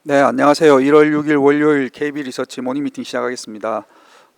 네, 안녕하세요. 1월 6일 월요일 KB 리서치 모닝미팅 시작하겠습니다.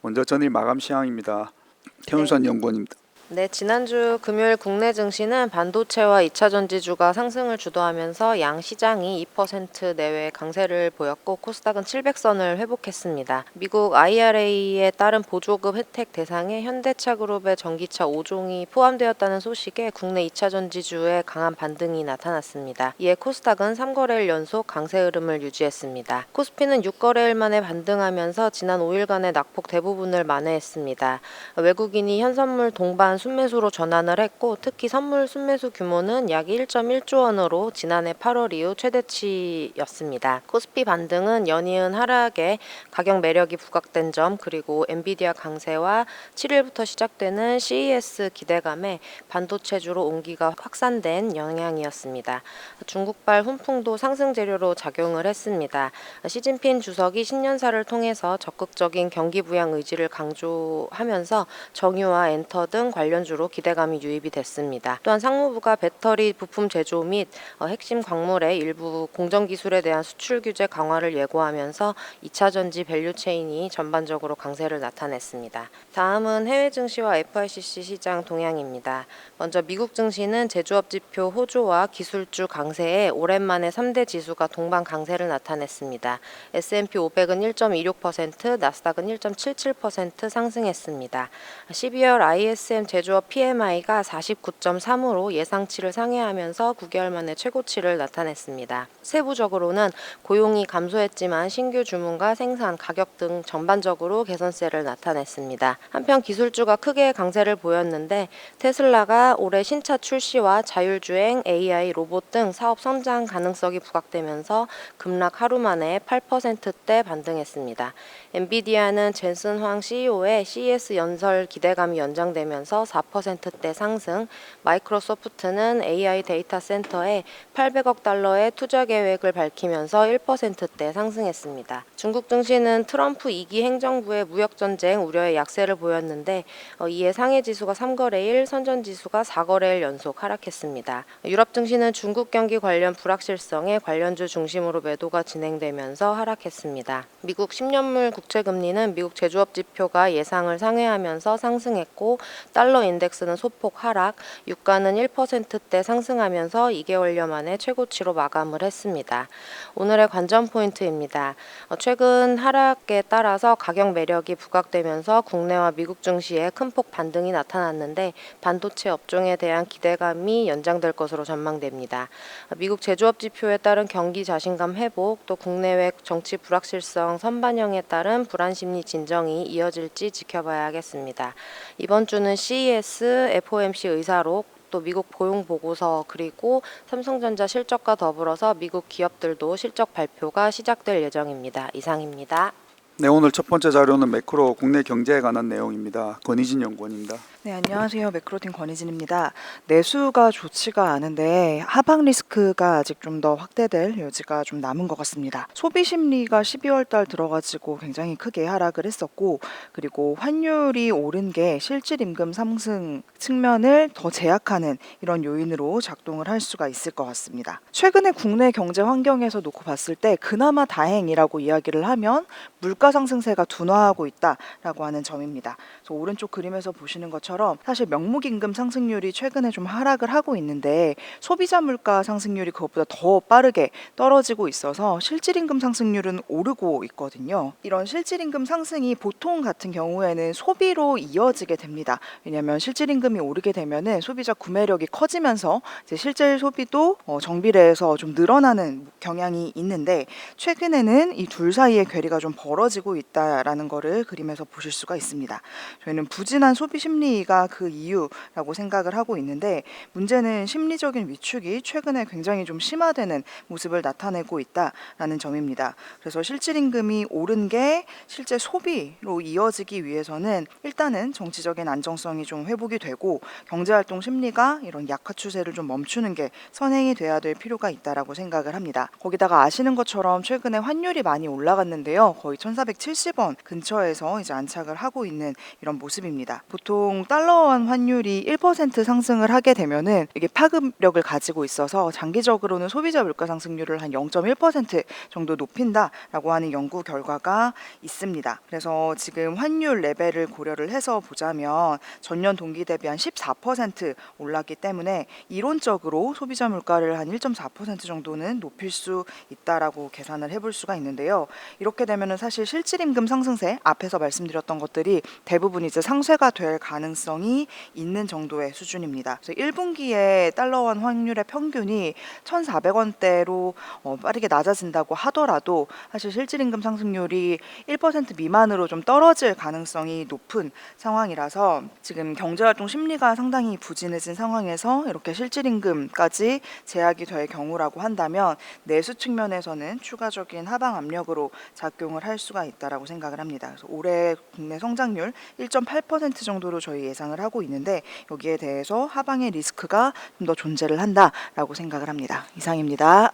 먼저 전일 마감 시황입니다. 네. 태운선 연구원입니다. 네, 지난주 금요일 국내 증시는 반도체와 2차 전지주가 상승을 주도하면서 양 시장이 2% 내외 강세를 보였고 코스닥은 700선을 회복했습니다. 미국 IRA에 따른 보조금 혜택 대상에 현대차그룹의 전기차 5종이 포함되었다는 소식에 국내 2차 전지주에 강한 반등이 나타났습니다. 이에 코스닥은 3거래일 연속 강세 흐름을 유지했습니다. 코스피는 6거래일 만에 반등하면서 지난 5일간의 낙폭 대부분을 만회했습니다. 외국인이 현선물 동반 순매수로 전환을 했고 특히 선물 순매수 규모는 약 1.1조 원으로 지난해 8월 이후 최대치였습니다. 코스피 반등은 연이은 하락에 가격 매력이 부각된 점 그리고 엔비디아 강세와 7일부터 시작되는 CES 기대감에 반도체주로 온기가 확산된 영향이었습니다. 중국발 훈풍도 상승 재료로 작용을 했습니다. 시진핑 주석이 신년사를 통해서 적극적인 경기 부양 의지를 강조하면서 정유와 엔터 등 관련주로 기대감이 유입이 됐습니다. 또한 상무부가 배터리 부품 제조 및 핵심 광물의 일부 공정기술에 대한 수출 규제 강화를 예고하면서 2차 전지 밸류체인이 전반적으로 강세를 나타냈습니다. 다음은 해외 증시와 FICC 시장 동향입니다. 먼저 미국 증시는 제조업 지표 호조와 기술주 강세에 오랜만에 3대 지수가 동반 강세를 나타냈습니다. S&P 500은 1.26%, 나스닥은 1.77% 상승했습니다. 12월 ISM 제조업 PMI가 49.3으로 예상치를 상회하면서 9개월 만에 최고치를 나타냈습니다. 세부적으로는 고용이 감소했지만 신규 주문과 생산, 가격 등 전반적으로 개선세를 나타냈습니다. 한편 기술주가 크게 강세를 보였는데 테슬라가 올해 신차 출시와 자율주행, AI, 로봇 등 사업 성장 가능성이 부각되면서 급락 하루 만에 8%대 반등했습니다. 엔비디아는 젠슨 황 CEO의 CES 연설 기대감이 연장되면서 4%대 상승, 마이크로소프트는 AI 데이터 센터에 800억 달러의 투자 계획을 밝히면서 1%대 상승했습니다. 중국 증시는 트럼프 2기 행정부의 무역전쟁 우려의 약세를 보였는데 이에 상해지수가 3거래일, 선전지수가 4거래일 연속 하락했습니다. 유럽 증시는 중국 경기 관련 불확실성에 관련주 중심으로 매도가 진행되면서 하락했습니다. 미국 10년물 국채금리는 미국 제조업 지표가 예상을 상회하면서 상승했고 달러 인덱스는 소폭 하락, 유가는 1%대 상승하면서 2개월여 만에 최고치로 마감을 했습니다. 오늘의 관전 포인트입니다. 최근 하락에 따라서 가격 매력이 부각되면서 국내와 미국 증시에 큰 폭 반등이 나타났는데 반도체 업종에 대한 기대감이 연장될 것으로 전망됩니다. 미국 제조업 지표에 따른 경기 자신감 회복, 또 국내외 정치 불확실성 선반영에 따른 불안 심리 진정이 이어질지 지켜봐야 하겠습니다. 이번 주는 CES, FOMC 의사록, 또 미국 고용 보고서 그리고 삼성전자 실적과 더불어서 미국 기업들도 실적 발표가 시작될 예정입니다. 이상입니다. 네, 오늘 첫 번째 자료는 매크로 국내 경제에 관한 내용입니다. 권희진 연구원입니다. 네, 안녕하세요. 매크로팀 권희진입니다. 내수가 좋지가 않은데 하방 리스크가 아직 좀 더 확대될 여지가 좀 남은 것 같습니다. 소비 심리가 12월 달 들어가지고 굉장히 크게 하락을 했었고, 그리고 환율이 오른 게 실질 임금 상승 측면을 더 제약하는 이런 요인으로 작동을 할 수가 있을 것 같습니다. 최근에 국내 경제 환경에서 놓고 봤을 때 그나마 다행이라고 이야기를 하면 물가 상승세가 둔화하고 있다라고 하는 점입니다. 그래서 오른쪽 그림에서 보시는 것처럼 사실 명목임금 상승률이 최근에 좀 하락을 하고 있는데 소비자 물가 상승률이 그것보다 더 빠르게 떨어지고 있어서 실질임금 상승률은 오르고 있거든요. 이런 실질임금 상승이 보통 같은 경우에는 소비로 이어지게 됩니다. 왜냐하면 실질임금이 오르게 되면은 소비자 구매력이 커지면서 이제 실질 소비도 정비례해서 좀 늘어나는 경향이 있는데 최근에는 이 둘 사이의 괴리가 좀 벌어지고 있다라는 거를 그림에서 보실 수가 있습니다. 저희는 부진한 소비 심리가 그 이유라고 생각을 하고 있는데 문제는 심리적인 위축이 최근에 굉장히 좀 심화되는 모습을 나타내고 있다라는 점입니다. 그래서 실질임금이 오른 게 실제 소비로 이어지기 위해서는 일단은 정치적인 안정성이 좀 회복이 되고 경제활동 심리가 이런 약화 추세를 좀 멈추는 게 선행이 돼야 될 필요가 있다라고 생각을 합니다. 거기다가 아시는 것처럼 최근에 환율이 많이 올라갔는데요. 거의 1,470원 근처에서 이제 안착을 하고 있는 이런 모습입니다. 보통 달러원 환율이 1% 상승을 하게 되면은 이게 파급력을 가지고 있어서 장기적으로는 소비자 물가 상승률을 한 0.1% 정도 높인다라고 하는 연구 결과가 있습니다. 그래서 지금 환율 레벨을 고려를 해서 보자면 전년 동기 대비 한 14% 올랐기 때문에 이론적으로 소비자 물가를 한 1.4% 정도는 높일 수 있다라고 계산을 해볼 수가 있는데요. 이렇게 되면은 사실 실질임금 상승세 앞에서 말씀드렸던 것들이 대부분 이제 상쇄가 될 가능성이 있는 정도의 수준입니다. 그래서 1분기에 달러원 환율의 평균이 1,400원대로 빠르게 낮아진다고 하더라도 사실 실질임금 상승률이 1% 미만으로 좀 떨어질 가능성이 높은 상황이라서 지금 경제활동 심리가 상당히 부진해진 상황에서 이렇게 실질임금까지 제약이 될 경우라고 한다면 내수 측면에서는 추가적인 하방 압력으로 작용을 할 수가 있다라고 생각을 합니다. 그래서 올해 국내 성장률 1.8% 정도로 저희 예상을 하고 있는데 여기에 대해서 하방의 리스크가 좀 더 존재를 한다라고 생각을 합니다. 이상입니다.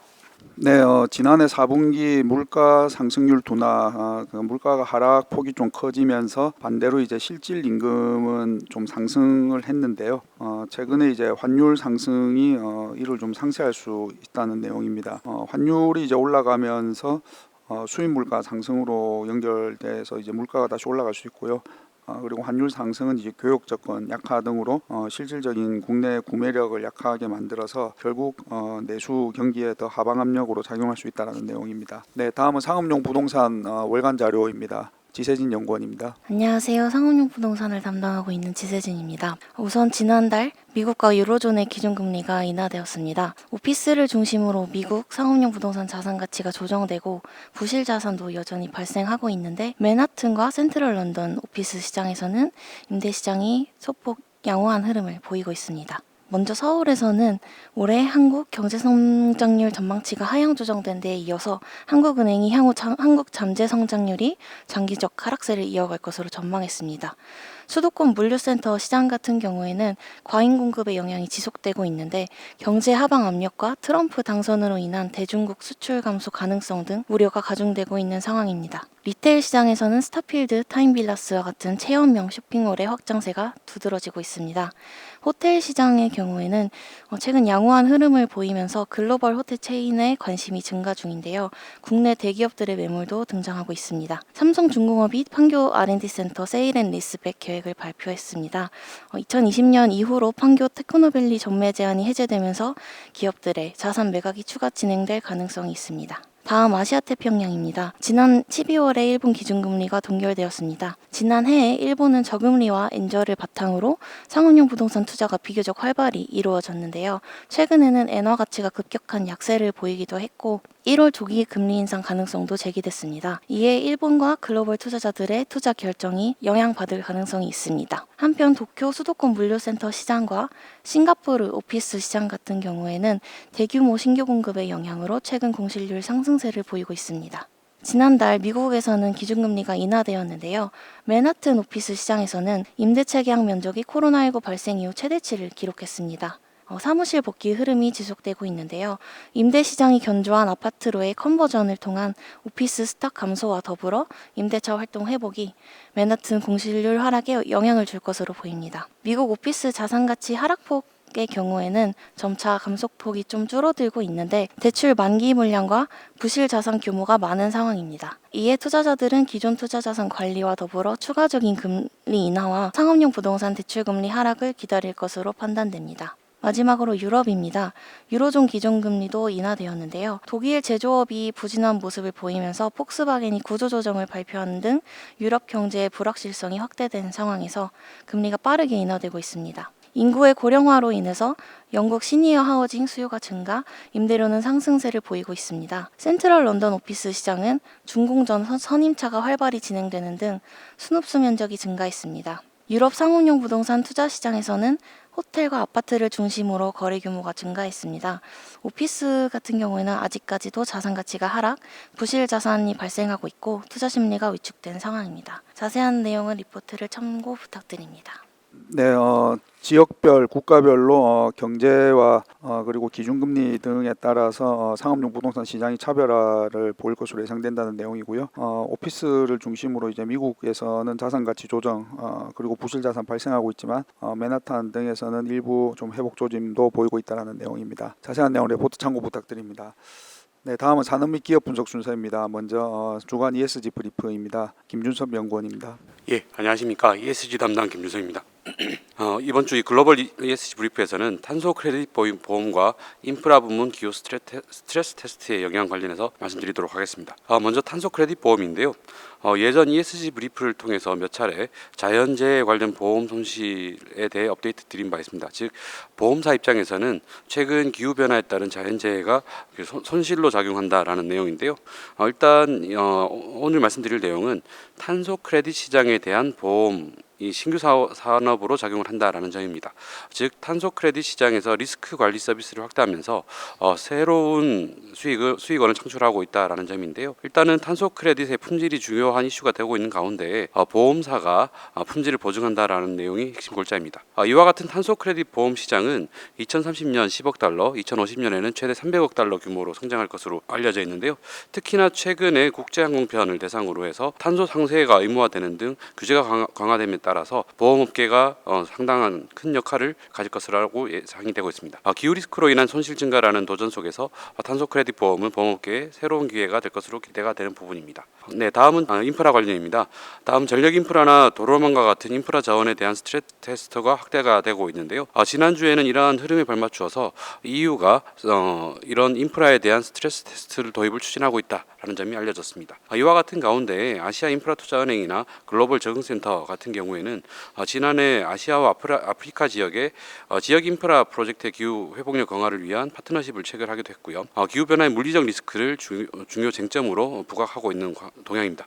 네, 지난해 4분기 물가 상승률 둔화, 그 물가가 하락폭이 좀 커지면서 반대로 이제 실질 임금은 좀 상승을 했는데요. 최근에 이제 환율 상승이 이를 좀 상쇄할 수 있다는 내용입니다. 환율이 이제 올라가면서 수입 물가 상승으로 연결돼서 이제 물가가 다시 올라갈 수 있고요. 그리고 환율 상승은 이제 교역 접근 약화 등으로 실질적인 국내 구매력을 약하게 만들어서 결국 내수 경기에 더 하방 압력으로 작용할 수 있다는 내용입니다. 네, 다음은 상업용 부동산 월간 자료입니다. 지세진 연구원입니다. 안녕하세요. 상업용 부동산을 담당하고 있는 지세진입니다. 우선 지난달 미국과 유로존의 기준금리가 인하되었습니다. 오피스를 중심으로 미국 상업용 부동산 자산 가치가 조정되고 부실 자산도 여전히 발생하고 있는데 맨하튼과 센트럴 런던 오피스 시장에서는 임대 시장이 소폭 양호한 흐름을 보이고 있습니다. 먼저 서울에서는 올해 한국 경제성장률 전망치가 하향 조정된 데에 이어서 한국은행이 향후 한국 잠재 성장률이 장기적 하락세를 이어갈 것으로 전망했습니다. 수도권 물류센터 시장 같은 경우에는 과잉 공급의 영향이 지속되고 있는데 경제 하방 압력과 트럼프 당선으로 인한 대중국 수출 감소 가능성 등 우려가 가중되고 있는 상황입니다. 리테일 시장에서는 스타필드, 타임빌라스와 같은 체험형 쇼핑몰의 확장세가 두드러지고 있습니다. 호텔 시장의 경우에는 최근 양호한 흐름을 보이면서 글로벌 호텔 체인의 관심이 증가 중인데요. 국내 대기업들의 매물도 등장하고 있습니다. 삼성중공업이 판교 R&D 센터 세일 앤 리스백 계획을 발표했습니다. 2020년 이후로 판교 테크노밸리 전매 제한이 해제되면서 기업들의 자산 매각이 추가 진행될 가능성이 있습니다. 다음 아시아태평양입니다. 지난 12월에 일본 기준금리가 동결되었습니다. 지난해에 일본은 저금리와 엔저를 바탕으로 상업용 부동산 투자가 비교적 활발히 이루어졌는데요. 최근에는 엔화 가치가 급격한 약세를 보이기도 했고 1월 조기 금리 인상 가능성도 제기됐습니다. 이에 일본과 글로벌 투자자들의 투자 결정이 영향받을 가능성이 있습니다. 한편 도쿄 수도권 물류센터 시장과 싱가포르 오피스 시장 같은 경우에는 대규모 신규 공급의 영향으로 최근 공실률 상승세를 보이고 있습니다. 지난달 미국에서는 기준금리가 인하되었는데요. 맨하튼 오피스 시장에서는 임대차 계약 면적이 코로나19 발생 이후 최대치를 기록했습니다. 사무실 복귀 흐름이 지속되고 있는데요. 임대 시장이 견조한 아파트로의 컨버전을 통한 오피스 스탁 감소와 더불어 임대차 활동 회복이 맨하튼 공실률 하락에 영향을 줄 것으로 보입니다. 미국 오피스 자산가치 하락폭의 경우에는 점차 감소폭이 좀 줄어들고 있는데 대출 만기 물량과 부실 자산 규모가 많은 상황입니다. 이에 투자자들은 기존 투자 자산 관리와 더불어 추가적인 금리 인하와 상업용 부동산 대출 금리 하락을 기다릴 것으로 판단됩니다. 마지막으로 유럽입니다. 유로존 기준금리도 인하되었는데요. 독일 제조업이 부진한 모습을 보이면서 폭스바겐이 구조조정을 발표하는 등 유럽 경제의 불확실성이 확대된 상황에서 금리가 빠르게 인하되고 있습니다. 인구의 고령화로 인해서 영국 시니어 하우징 수요가 증가, 임대료는 상승세를 보이고 있습니다. 센트럴 런던 오피스 시장은 준공전 선임차가 활발히 진행되는 등 순흡수 면적이 증가했습니다. 유럽 상업용 부동산 투자 시장에서는 호텔과 아파트를 중심으로 거래 규모가 증가했습니다. 오피스 같은 경우에는 아직까지도 자산 가치가 하락, 부실 자산이 발생하고 있고 투자 심리가 위축된 상황입니다. 자세한 내용은 리포트를 참고 부탁드립니다. 네, 지역별, 국가별로 경제와 그리고 기준금리 등에 따라서 상업용 부동산 시장이 차별화를 보일 것으로 예상된다는 내용이고요. 오피스를 중심으로 이제 미국에서는 자산 가치 조정 그리고 부실 자산 발생하고 있지만 맨하탄 등에서는 일부 좀 회복 조짐도 보이고 있다는 내용입니다. 자세한 내용 레포트 참고 부탁드립니다. 네, 다음은 산업 및 기업 분석 순서입니다. 먼저 주간 ESG 브리프입니다. 김준섭 연구원입니다. 예, 안녕하십니까. ESG 담당 김준성입니다. 이번 주 이 글로벌 ESG 브리프에서는 탄소 크레딧 보험과 인프라 부문 기후 스트레스 테스트의 영향 관련해서 말씀드리도록 하겠습니다. 먼저 탄소 크레딧 보험인데요. 예전 ESG 브리프를 통해서 몇 차례 자연재해 관련 보험 손실에 대해 업데이트 드린 바 있습니다. 즉 보험사 입장에서는 최근 기후 변화에 따른 자연재해가 손실로 작용한다라는 내용인데요. 일단 오늘 말씀드릴 내용은 탄소 크레딧 시장에 대한 보험 이 신규 산업으로 작용을 한다라는 점입니다. 즉 탄소 크레딧 시장에서 리스크 관리 서비스를 확대하면서 새로운 수익원을 창출하고 있다라는 점인데요. 일단은 탄소 크레딧의 품질이 중요한 이슈가 되고 있는 가운데 보험사가 품질을 보증한다라는 내용이 핵심 골자입니다. 이와 같은 탄소 크레딧 보험 시장은 2030년 10억 달러, 2050년에는 최대 300억 달러 규모로 성장할 것으로 알려져 있는데요. 특히나 최근에 국제항공편을 대상으로 해서 탄소 상세가 의무화되는 등 규제가 강화됨에 따라서 보험업계가 상당한 큰 역할을 가질 것이라고 예상이 되고 있습니다. 기후 리스크로 인한 손실 증가라는 도전 속에서 탄소 크레딧 보험은 보험업계의 새로운 기회가 될 것으로 기대가 되는 부분입니다. 네, 다음은 인프라 관련입니다. 다음 전력 인프라나 도로망과 같은 인프라 자원에 대한 스트레스 테스트가 확대가 되고 있는데요. 지난주에는 이러한 흐름에 발맞추어서 EU가 이런 인프라에 대한 스트레스 테스트를 도입을 추진하고 있다라는 점이 알려졌습니다. 이와 같은 가운데 아시아 인프라 투자은행이나 글로벌 적응센터 같은 경우에는 지난해 아시아와 아프리카 지역의 지역 인프라 프로젝트의 기후 회복력 강화를 위한 파트너십을 체결하기도 했고요. 기후 변화의 물리적 리스크를 중요 쟁점으로 부각하고 있는 동향입니다.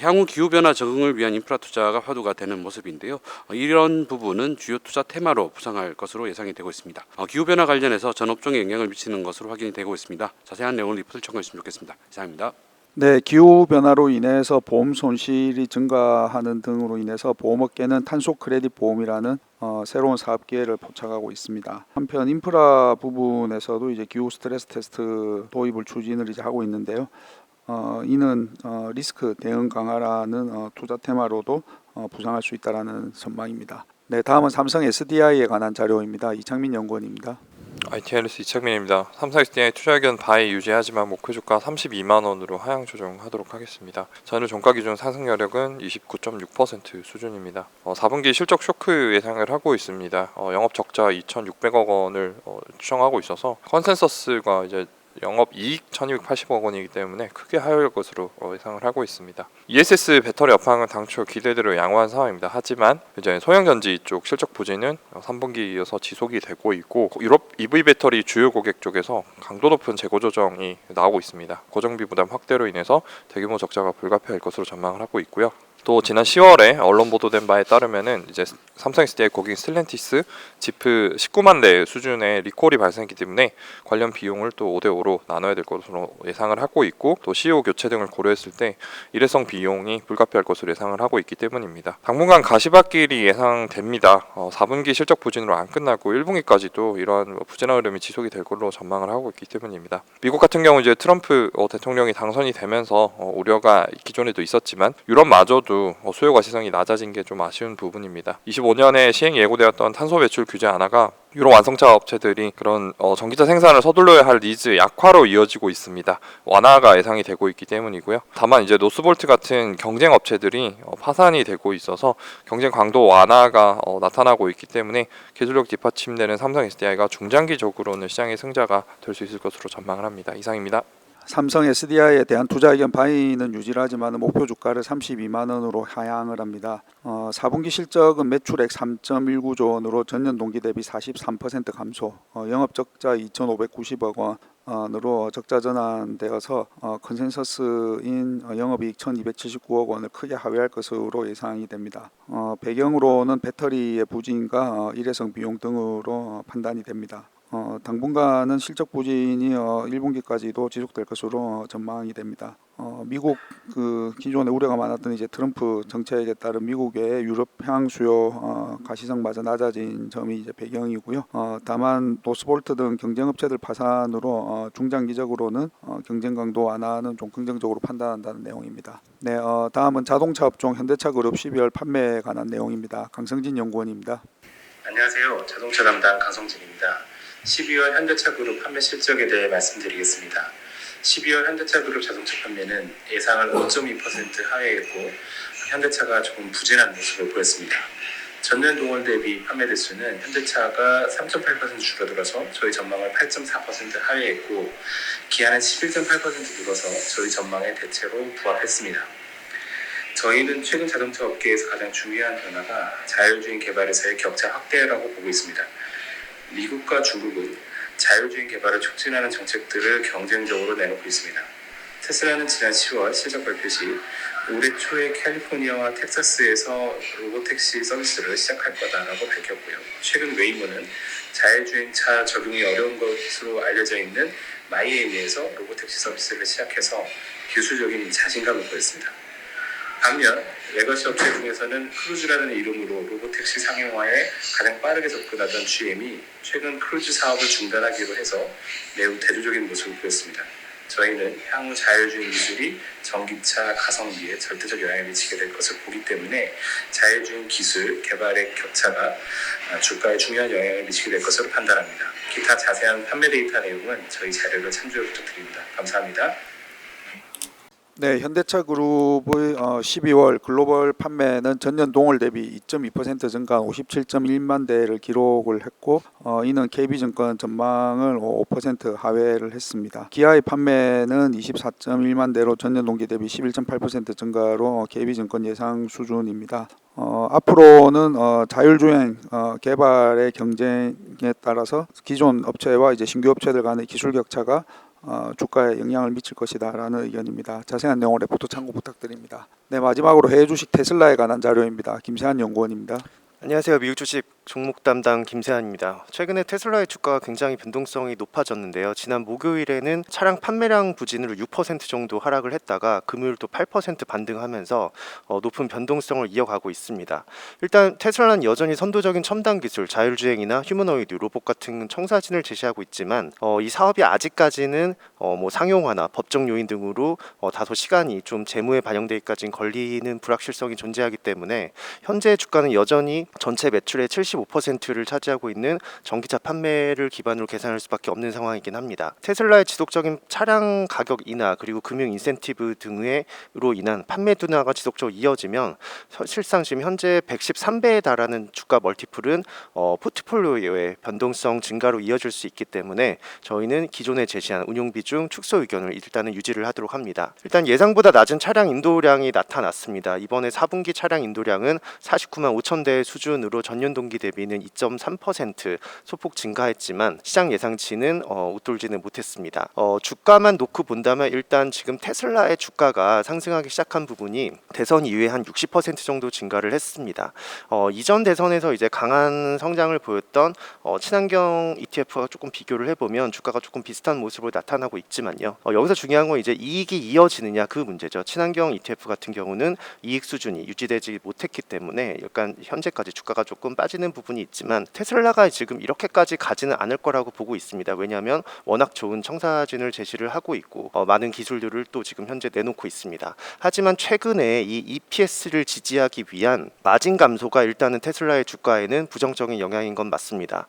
향후 기후 변화 적응을 위한 인프라 투자가 화두가 되는 모습인데요. 이런 부분은 주요 투자 테마로 부상할 것으로 예상이 되고 있습니다. 기후 변화 관련해서 전 업종에 영향을 미치는 것으로 확인이 되고 있습니다. 자세한 내용을 리포트를 참고했으면 좋겠습니다. 이상입니다. 네, 기후 변화로 인해서 보험 손실이 증가하는 등으로 인해서 보험업계는 탄소 크레딧 보험이라는 새로운 사업 기회를 포착하고 있습니다. 한편 인프라 부분에서도 이제 기후 스트레스 테스트 도입을 추진을 이제 하고 있는데요. 이는 리스크 대응 강화라는 투자 테마로도 부상할 수 있다라는 전망입니다. 네, 다음은 삼성 SDI에 관한 자료입니다. 이창민 연구원입니다. ITLS 이창민입니다. 삼성 SDI 투자 의견 바이 유지하지만 목표 주가 32만 원으로 하향 조정하도록 하겠습니다. 전일 종가 기준 상승 여력은 29.6% 수준입니다. 4분기 실적 쇼크 예상을 하고 있습니다. 영업 적자 2,600억 원을 추정하고 있어서 컨센서스가 이제 영업 이익 1,280억 원이기 때문에 크게 하회할 것으로 예상을 하고 있습니다. ESS 배터리 업황은 당초 기대대로 양호한 상황입니다. 하지만 이제 소형전지 쪽 실적 부진은 3분기 이어서 지속이 되고 있고 유럽 EV 배터리 주요 고객 쪽에서 강도 높은 재고 조정이 나오고 있습니다. 고정비 부담 확대로 인해서 대규모 적자가 불가피할 것으로 전망을 하고 있고요. 또 지난 10월에 언론 보도된 바에 따르면은 이제 삼성 SDI 고객 스텔란티스 지프 19만 대 수준의 리콜이 발생했기 때문에 관련 비용을 또 5대5로 나눠야 될 것으로 예상을 하고 있고 또 CEO 교체 등을 고려했을 때 일회성 비용이 불가피할 것으로 예상을 하고 있기 때문입니다. 당분간 가시밭길이 예상됩니다. 4분기 실적 부진으로 안 끝나고 1분기까지도 이러한 부진한 흐름이 지속이 될 걸로 전망을 하고 있기 때문입니다. 미국 같은 경우 이제 트럼프 대통령이 당선이 되면서 우려가 기존에도 있었지만 유럽마저도 수요가 시성이 낮아진 게 좀 아쉬운 부분입니다. 25년에 시행 예고되었던 탄소 배출 규제 완화가 유럽 완성차 업체들이 그런 전기차 생산을 서둘러야 할 니즈 약화로 이어지고 있습니다. 완화가 예상이 되고 있기 때문이고요. 다만 이제 노스볼트 같은 경쟁 업체들이 파산이 되고 있어서 경쟁 강도 완화가 나타나고 있기 때문에 기술력 뒷받침되는 삼성 SDI가 중장기적으로는 시장의 승자가 될 수 있을 것으로 전망을 합니다. 이상입니다. 삼성 SDI에 대한 투자 의견 바이는 유지하지만 목표 주가를 32만 원으로 하향을 합니다. 4분기 실적은 매출액 3.19조 원으로 전년 동기 대비 43% 감소, 영업 적자 2,590억 원으로 적자 전환되어서 컨센서스인 영업이익 1,279억 원을 크게 하회할 것으로 예상이 됩니다. 배경으로는 배터리의 부진과 일회성 비용 등으로 판단이 됩니다. 당분간은 실적 부진이 1분기까지도 지속될 것으로 전망이 됩니다. 미국 그 기존에 우려가 많았던 이제 트럼프 정책에 따른 미국의 유럽향 수요 가시성마저 낮아진 점이 이제 배경이고요. 다만 노스볼트 등 경쟁업체들 파산으로 중장기적으로는 경쟁 강도 완화는 좀 긍정적으로 판단한다는 내용입니다. 네, 다음은 자동차 업종 현대차 그룹 12월 판매에 관한 내용입니다. 강성진 연구원입니다. 안녕하세요. 자동차 담당 강성진입니다. 12월 현대차 그룹 판매 실적에 대해 말씀드리겠습니다. 12월 현대차 그룹 자동차 판매는 예상을 5.2% 하회했고 현대차가 조금 부진한 모습을 보였습니다. 전년 동월 대비 판매 대수는 현대차가 3.8% 줄어들어서 저희 전망을 8.4% 하회했고 기아는 11.8% 늘어서 저희 전망에 대체로 부합했습니다. 저희는 최근 자동차 업계에서 가장 중요한 변화가 자율주행 개발에서의 격차 확대라고 보고 있습니다. 미국과 중국은 자율주행 개발을 촉진하는 정책들을 경쟁적으로 내놓고 있습니다. 테슬라는 지난 10월 실적 발표 시 올해 초에 캘리포니아와 텍사스에서 로보택시 서비스를 시작할 거다라고 밝혔고요. 최근 웨이모는 자율주행차 적용이 어려운 것으로 알려져 있는 마이애미에서 로보택시 서비스를 시작해서 기술적인 자신감을 보였습니다. 반면 레거시 업체 중에서는 크루즈라는 이름으로 로보택시 상용화에 가장 빠르게 접근하던 GM이 최근 크루즈 사업을 중단하기로 해서 매우 대조적인 모습을 보였습니다. 저희는 향후 자율주행 기술이 전기차 가성비에 절대적 영향을 미치게 될 것을 보기 때문에 자율주행 기술 개발의 격차가 주가에 중요한 영향을 미치게 될 것으로 판단합니다. 기타 자세한 판매 데이터 내용은 저희 자료를 참조해 부탁드립니다. 감사합니다. 네, 현대차 그룹의 12월 글로벌 판매는 전년 동월 대비 2.2% 증가한 57.1만 대를 기록을 했고 이는 KB증권 전망을 5% 하회를 했습니다. 기아의 판매는 24.1만 대로 전년 동기 대비 11.8% 증가로 KB증권 예상 수준입니다. 앞으로는 자율주행 개발의 경쟁에 따라서 기존 업체와 이제 신규 업체들 간의 기술 격차가 주가에 영향을 미칠 것이다라는 의견입니다. 자세한 내용을 레포트 참고 부탁드립니다. 네, 마지막으로 해외 주식 테슬라에 관한 자료입니다. 김세한 연구원입니다. 안녕하세요. 미국 주식 종목 담당 김세한입니다. 최근에 테슬라의 주가가 굉장히 변동성이 높아졌는데요. 지난 목요일에는 차량 판매량 부진으로 6% 정도 하락을 했다가 금요일 또 8% 반등하면서 높은 변동성을 이어가고 있습니다. 일단 테슬라는 여전히 선도적인 첨단 기술, 자율주행이나 휴머노이드, 로봇 같은 청사진을 제시하고 있지만 이 사업이 아직까지는 상용화나 법적 요인 등으로 다소 시간이 좀 재무에 반영되기까지는 걸리는 불확실성이 존재하기 때문에 현재 주가는 여전히 전체 매출의 75%를 차지하고 있는 전기차 판매를 기반으로 계산할 수밖에 없는 상황이긴 합니다. 테슬라의 지속적인 차량 가격 인하 그리고 금융 인센티브 등으로 인한 판매 둔화가 지속적으로 이어지면 실상 지금 현재 113배에 달하는 주가 멀티플은 포트폴리오의 변동성 증가로 이어질 수 있기 때문에 저희는 기존에 제시한 운용 비중 축소 의견을 일단은 유지를 하도록 합니다. 일단 예상보다 낮은 차량 인도량이 나타났습니다. 이번에 4분기 차량 인도량은 49만 5천 대 수준으로 전년 동기 대비는 2.3% 소폭 증가했지만 시장 예상치는 웃돌지는 못했습니다. 주가만 놓고 본다면 일단 지금 테슬라의 주가가 상승하기 시작한 부분이 대선 이후에 한 60% 정도 증가를 했습니다. 이전 대선에서 이제 강한 성장을 보였던 친환경 ETF와 조금 비교를 해보면 주가가 조금 비슷한 모습으로 나타나고 있지만요. 여기서 중요한 건 이제 이익이 이어지느냐 그 문제죠. 친환경 ETF 같은 경우는 이익 수준이 유지되지 못했기 때문에 약간 현재까지 주가가 조금 빠지는 부분이 있지만 테슬라가 지금 이렇게까지 가지는 않을 거라고 보고 있습니다. 왜냐하면 워낙 좋은 청사진을 제시를 하고 있고 많은 기술들을 또 지금 현재 내놓고 있습니다. 하지만 최근에 이 EPS를 지지하기 위한 마진 감소가 일단은 테슬라의 주가에는 부정적인 영향인 건 맞습니다.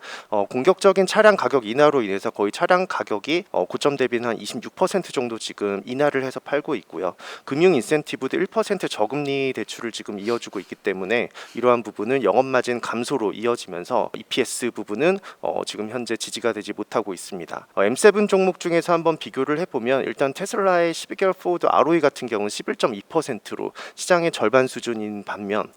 공격적인 차량 가격 인하로 인해서 거의 차량 가격이 고점 대비는 한 26% 정도 지금 인하를 해서 팔고 있고요. 금융 인센티브도 1% 저금리 대출을 지금 이어주고 있기 때문에 이러한 부분은 영업마진 감소로 이어지면서 EPS 부분은 지금 현재 지지가 되지 못하고 있습니다. M7 종목 중에서 한번 비교를 해보면 일단 테슬라의 12개월 포워드 ROE 같은 경우는 11.2%로 시장의 절반 수준인 반면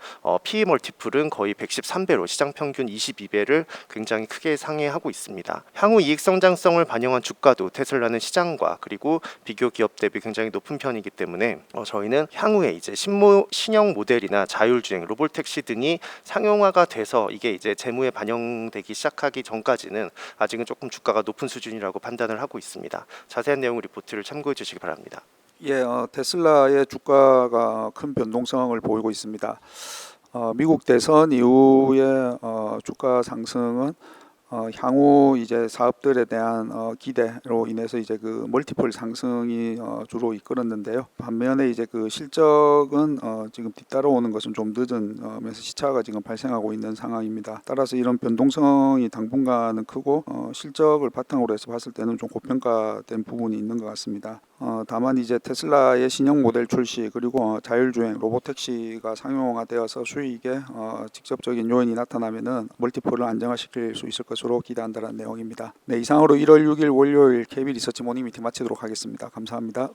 PE 멀티플은 거의 113배로 시장 평균 22배를 굉장히 크게 상회하고 있습니다. 향후 이익 성장성을 반영한 주가도 테슬라는 시장과 그리고 비교 기업 대비 굉장히 높은 편이기 때문에 저희는 향후에 이제 신형 모델이나 자율주행, 로봇택시 등이 상용화가 돼서 이게 이제 재무에 반영되기 시작하기 전까지는 아직은 조금 주가가 높은 수준이라고 판단을 하고 있습니다. 자세한 내용 리포트를 참고해 주시기 바랍니다. 예, 테슬라의 주가가 큰 변동성을 보이고 있습니다. 미국 대선 이후에 주가 상승은 향후 이제 사업들에 대한 기대로 인해서 이제 그 멀티플 상승이 주로 이끌었는데요. 반면에 이제 그 실적은 지금 뒤따라오는 것은 좀 늦으면서 시차가 지금 발생하고 있는 상황입니다. 따라서 이런 변동성이 당분간은 크고 실적을 바탕으로 해서 봤을 때는 좀 고평가된 부분이 있는 것 같습니다. 다만 이제 테슬라의 신형 모델 출시 그리고 자율주행 로보택시가 상용화되어서 수익에 직접적인 요인이 나타나면은 멀티플을 안정화시킬 수 있을 것으로 기대한다는 내용입니다. 네, 이상으로 1월 6일 월요일 KB 리서치 모닝 미팅 마치도록 하겠습니다. 감사합니다.